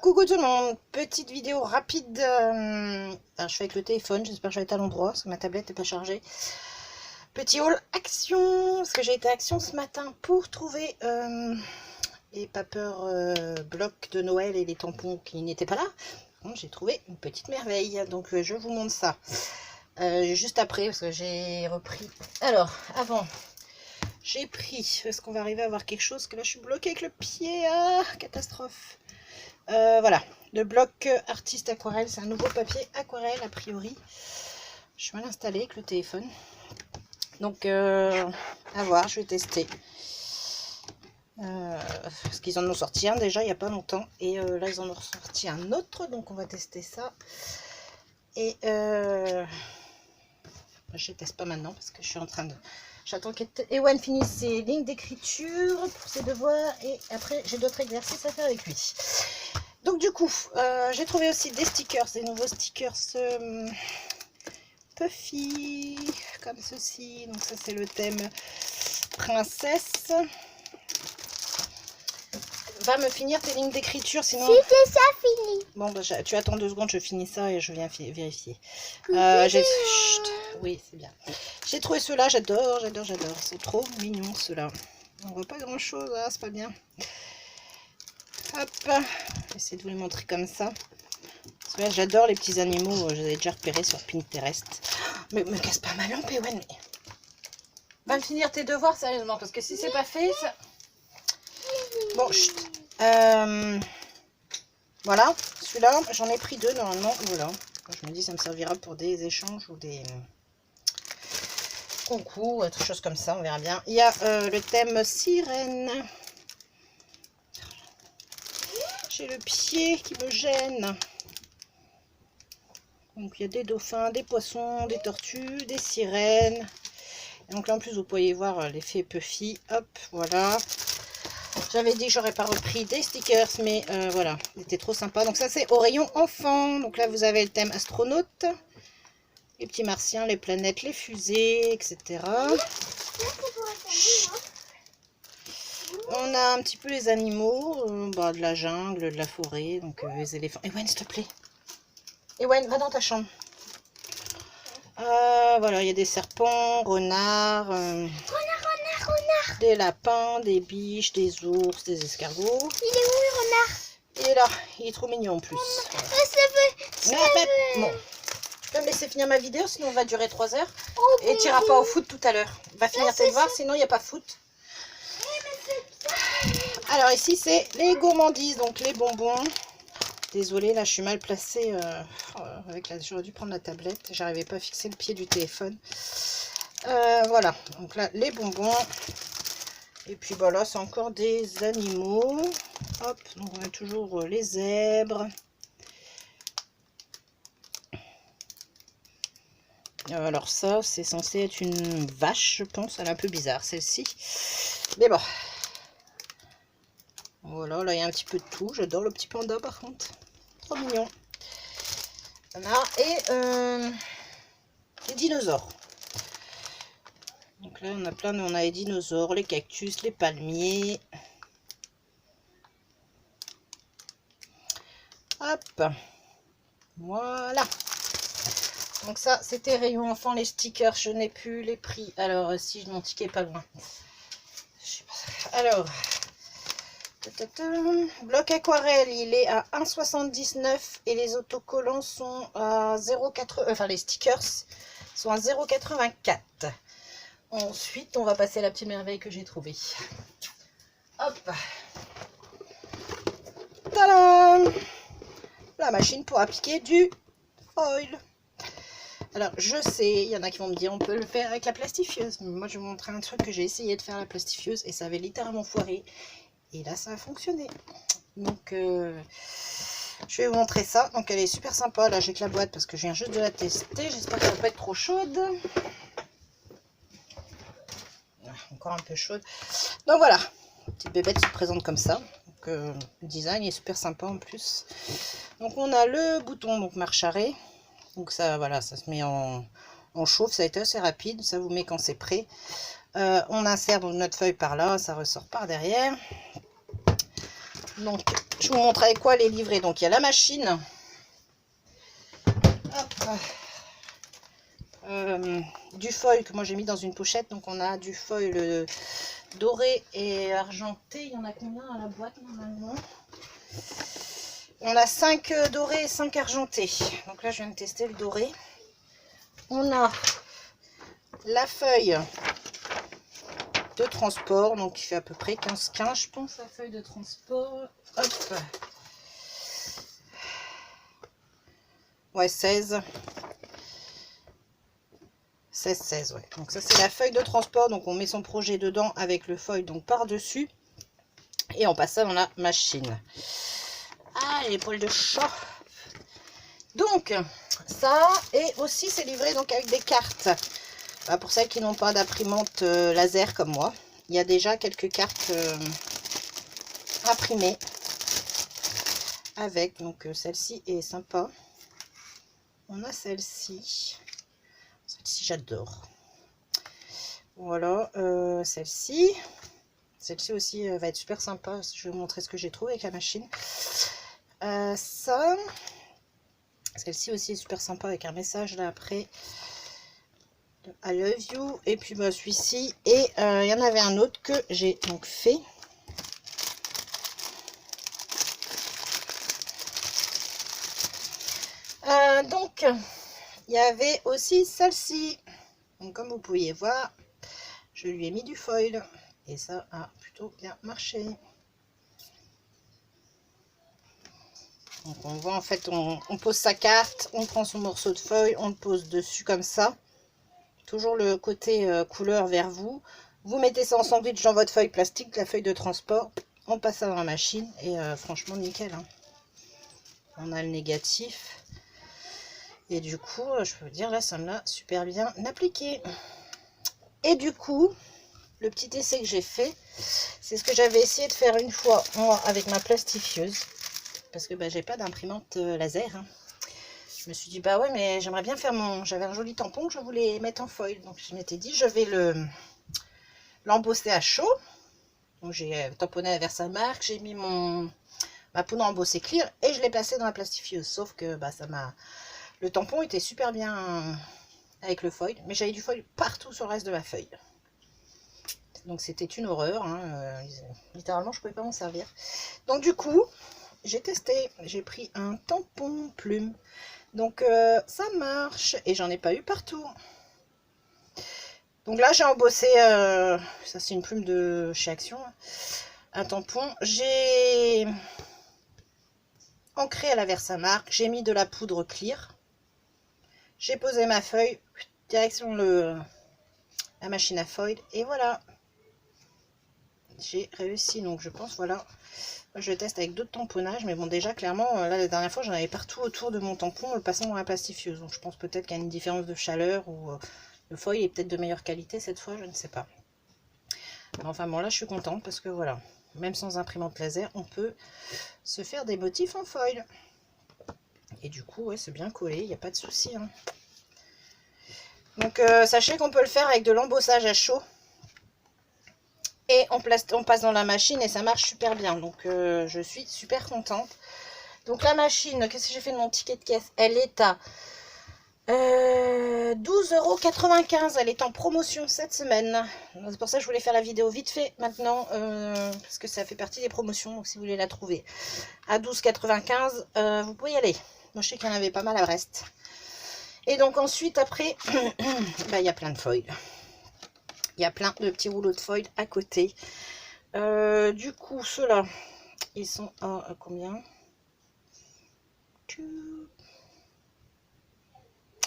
Coucou tout le monde, petite vidéo rapide. Alors, je fais avec le téléphone, j'espère que je vais être à l'endroit parce que ma tablette n'est pas chargée. Petit haul action, parce que j'ai été à Action ce matin pour trouver les papers blocs de Noël et les tampons qui n'étaient pas là. Donc, j'ai trouvé une petite merveille, donc je vous montre ça juste après parce que j'ai repris. Alors, avant, j'ai pris, est-ce qu'on va arriver à voir quelque chose? Parce que là je suis bloquée avec le pied, ah, catastrophe. Voilà, le bloc artiste aquarelle, c'est un nouveau papier aquarelle a priori. Je suis mal installée avec le téléphone. Donc, à voir, je vais tester. Parce qu'ils en ont sorti un déjà il n'y a pas longtemps. Et là, ils en ont sorti un autre. Donc, on va tester ça. Et je ne teste pas maintenant parce que je suis en train de... J'attends qu'Ewan finisse ses lignes d'écriture pour ses devoirs. Et après, j'ai d'autres exercices à faire avec lui. Donc du coup, j'ai trouvé aussi des stickers, des nouveaux stickers Puffy, comme ceci. Donc ça c'est le thème princesse. Va me finir tes lignes d'écriture, sinon... Si c'est ça fini. Bon, bah, tu attends 2 secondes, je finis ça et je viens vérifier. Oui, c'est bien. J'ai trouvé ceux-là, j'adore. Ils sont trop mignons ceux-là. On voit pas grand-chose, hein, c'est pas bien. Hop, j'essaie de vous les montrer comme ça. J'adore les petits animaux, je les ai déjà repérés sur Pinterest. Mais me casse pas ma lampe, Ewan. Va me finir tes devoirs sérieusement, parce que si c'est pas fait, ça... Bon, chut. Voilà, celui-là, j'en ai pris 2 normalement. Voilà, je me dis ça me servira pour des échanges ou des concours, autre chose comme ça, on verra bien. Il y a le thème sirène. J'ai le pied qui me gêne. Donc il y a des dauphins, des poissons, des tortues, des sirènes. Et donc là en plus vous pouvez voir l'effet Puffy. Hop, voilà. J'avais dit que j'aurais pas repris des stickers, mais voilà, c'était trop sympa. Donc ça c'est au rayon enfant. Donc là vous avez le thème astronaute, les petits martiens, les planètes, les fusées, etc. On a un petit peu les animaux, de la jungle, de la forêt, donc les éléphants. Ewan, s'il te plaît. Ewan, va dans ta chambre. Voilà, il y a des serpents, renards, des lapins, des biches, des ours, des escargots. Il est où le renard? Il est là, il est trop mignon en plus. Bon, tu peux me laisser finir ma vidéo, sinon on va durer 3 heures. Et tu n'iras pas au foot tout à l'heure. Va finir tes devoirs, sinon il n'y a pas foot. Alors ici c'est les gourmandises, donc les bonbons. Désolée, là je suis mal placée. J'aurais dû prendre la tablette. J'arrivais pas à fixer le pied du téléphone. Voilà, donc là les bonbons. Et puis bah là c'est encore des animaux. Hop, donc on a toujours les zèbres. Alors ça c'est censé être une vache, je pense. Elle est un peu bizarre celle-ci. Mais bon. Voilà, là il y a un petit peu de tout. J'adore le petit panda par contre. Trop mignon. Voilà, et les dinosaures. Donc là on a on a les dinosaures, les cactus, les palmiers. Hop. Voilà. Donc ça c'était rayon enfant, les stickers, je n'ai plus les prix. Alors si mon ticket est pas loin. Alors, bloc aquarelle, il est à 1,79 et les autocollants sont à 0,80. Enfin, les stickers sont à 0,84. Ensuite, on va passer à la petite merveille que j'ai trouvée. Hop. Tadam! La machine pour appliquer du foil. Alors, je sais, il y en a qui vont me dire on peut le faire avec la plastifieuse. Mais moi, je vais vous montrer un truc que j'ai essayé de faire à la plastifieuse et ça avait littéralement foiré. Et là, ça a fonctionné. Donc, je vais vous montrer ça. Donc, elle est super sympa. Là, j'ai que la boîte parce que je viens juste de la tester. J'espère qu'elle ne va pas être trop chaude. Encore un peu chaude. Donc, voilà. La petite bébête se présente comme ça. Donc, le design est super sympa en plus. Donc, on a le bouton donc marche arrêt. Donc, ça, voilà, ça se met en chauffe. Ça a été assez rapide. Ça vous met quand c'est prêt. On insère donc notre feuille par là. Ça ressort par derrière. Donc, je vous montre avec quoi les livrer. Donc, il y a la machine. Du foil que moi j'ai mis dans une pochette. Donc, on a du foil doré et argenté. Il y en a combien dans la boîte normalement? On a 5 dorés et 5 argentés. Donc là, je viens de tester le doré. On a la feuille de transport, donc qui fait à peu près 15-15, je pense, la feuille de transport. Hop. Ouais, 16. 16, ouais. Donc ça, c'est la feuille de transport. Donc on met son projet dedans avec le foil donc par-dessus. Et on passe ça dans la machine. Ah, les poils de chat. Donc, ça, et aussi c'est livré donc avec des cartes. Bah, pour celles qui n'ont pas d'imprimante laser comme moi, il y a déjà quelques cartes imprimées avec. Donc celle-ci est sympa. On a celle-ci. Celle-ci, j'adore. Voilà, celle-ci. Celle-ci aussi va être super sympa. Je vais vous montrer ce que j'ai trouvé avec la machine. Ça. Celle-ci aussi est super sympa avec un message là après. I love you. Et puis bah, celui-ci. Et il y en avait un autre que j'ai donc fait. Donc, il y avait aussi celle-ci. Donc, comme vous pouvez voir, je lui ai mis du foil. Et ça a plutôt bien marché. Donc, on voit en fait, on pose sa carte, on prend son morceau de feuille, on le pose dessus comme ça. Toujours le côté couleur vers vous. Vous mettez ça en sandwich dans votre feuille plastique, la feuille de transport. On passe ça dans la machine et franchement nickel. Hein. On a le négatif. Et du coup, je peux vous dire, là, ça me l'a super bien appliqué. Et du coup, le petit essai que j'ai fait, c'est ce que j'avais essayé de faire une fois, moi, avec ma plastifieuse. Parce que bah, j'ai pas d'imprimante laser. Hein. Je me suis dit, bah ouais, mais j'aimerais bien faire mon... J'avais un joli tampon que je voulais mettre en foil. Donc, je m'étais dit, je vais l'embosser à chaud. Donc, j'ai tamponné la Versamark, j'ai mis ma poudre embossée clear et je l'ai placé dans la plastifieuse. Sauf que bah, ça m'a... Le tampon était super bien avec le foil, mais j'avais du foil partout sur le reste de ma feuille. Donc c'était une horreur, hein. Littéralement je ne pouvais pas m'en servir. Donc du coup, j'ai testé, j'ai pris un tampon plume. Donc ça marche et j'en ai pas eu partout. Donc là j'ai embossé, ça c'est une plume de chez Action, un tampon. J'ai ancré à la Versamark, j'ai mis de la poudre clear. J'ai posé ma feuille, direction la machine à foil, et voilà. J'ai réussi, donc je pense, voilà. Je teste avec d'autres tamponnages, mais bon, déjà, clairement, là, la dernière fois, j'en avais partout autour de mon tampon, le passant dans la plastifieuse. Donc je pense peut-être qu'il y a une différence de chaleur, ou le foil est peut-être de meilleure qualité cette fois, je ne sais pas. Mais enfin bon, là, je suis contente, parce que voilà, même sans imprimante laser, on peut se faire des motifs en foil. Et du coup, ouais, c'est bien collé, il n'y a pas de souci. Hein. Donc, sachez qu'on peut le faire avec de l'embossage à chaud. Et on passe dans la machine et ça marche super bien. Donc, je suis super contente. Donc, la machine, qu'est-ce que j'ai fait de mon ticket de caisse? Elle est à 12,95 €. Elle est en promotion cette semaine. C'est pour ça que je voulais faire la vidéo vite fait maintenant. Parce que ça fait partie des promotions. Donc, si vous voulez la trouver à 12,95 €, vous pouvez y aller. Moi, je sais qu'il y en avait pas mal à Brest. Et donc ensuite, après, bah, y a plein de foils. Il y a plein de petits rouleaux de foil à côté. Du coup, ceux-là, ils sont à combien?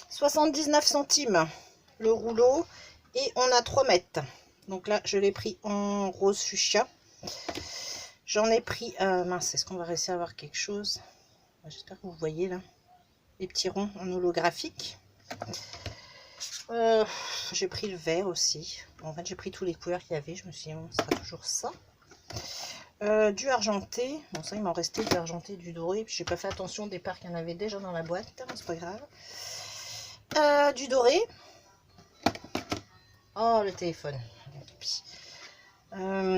79 centimes le rouleau. Et on a 3 mètres. Donc là, je l'ai pris en rose fuchsia. J'en ai pris... mince, est-ce qu'on va réussir à avoir quelque chose? J'espère que vous voyez là. Les petits ronds en holographique. J'ai pris le vert aussi. Bon, en fait, j'ai pris tous les couleurs qu'il y avait. Je me suis dit, bon, ce sera toujours ça. Du argenté. Bon, ça, il m'en restait du argenté, du doré. Puis, j'ai pas fait attention au départ qu'il y en avait déjà dans la boîte. C'est pas grave. Du doré. Oh, le téléphone.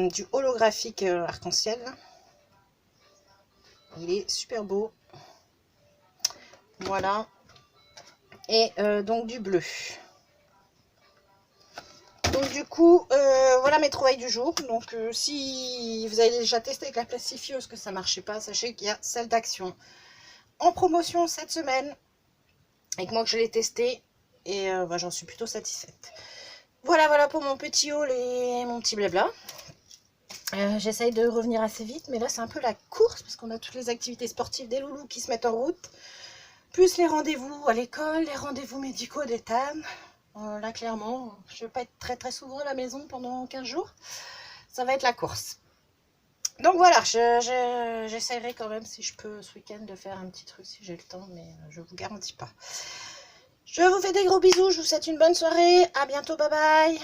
Du holographique arc-en-ciel. Il est super beau. Voilà. Et donc du bleu. Donc du coup, voilà mes trouvailles du jour. Donc si vous avez déjà testé avec la plastifieuse que ça ne marchait pas, sachez qu'il y a celle d'Action en promotion cette semaine. Et que moi que je l'ai testé. Et bah, j'en suis plutôt satisfaite. Voilà pour mon petit haul et mon petit blabla. J'essaye de revenir assez vite, mais là c'est un peu la course parce qu'on a toutes les activités sportives des loulous qui se mettent en route. Plus les rendez-vous à l'école, les rendez-vous médicaux des TAM. Là clairement, je ne vais pas être très souvent à la maison pendant 15 jours. Ça va être la course. Donc voilà, j'essaierai quand même si je peux ce week-end de faire un petit truc si j'ai le temps, mais je ne vous garantis pas. Je vous fais des gros bisous, je vous souhaite une bonne soirée, à bientôt, bye bye.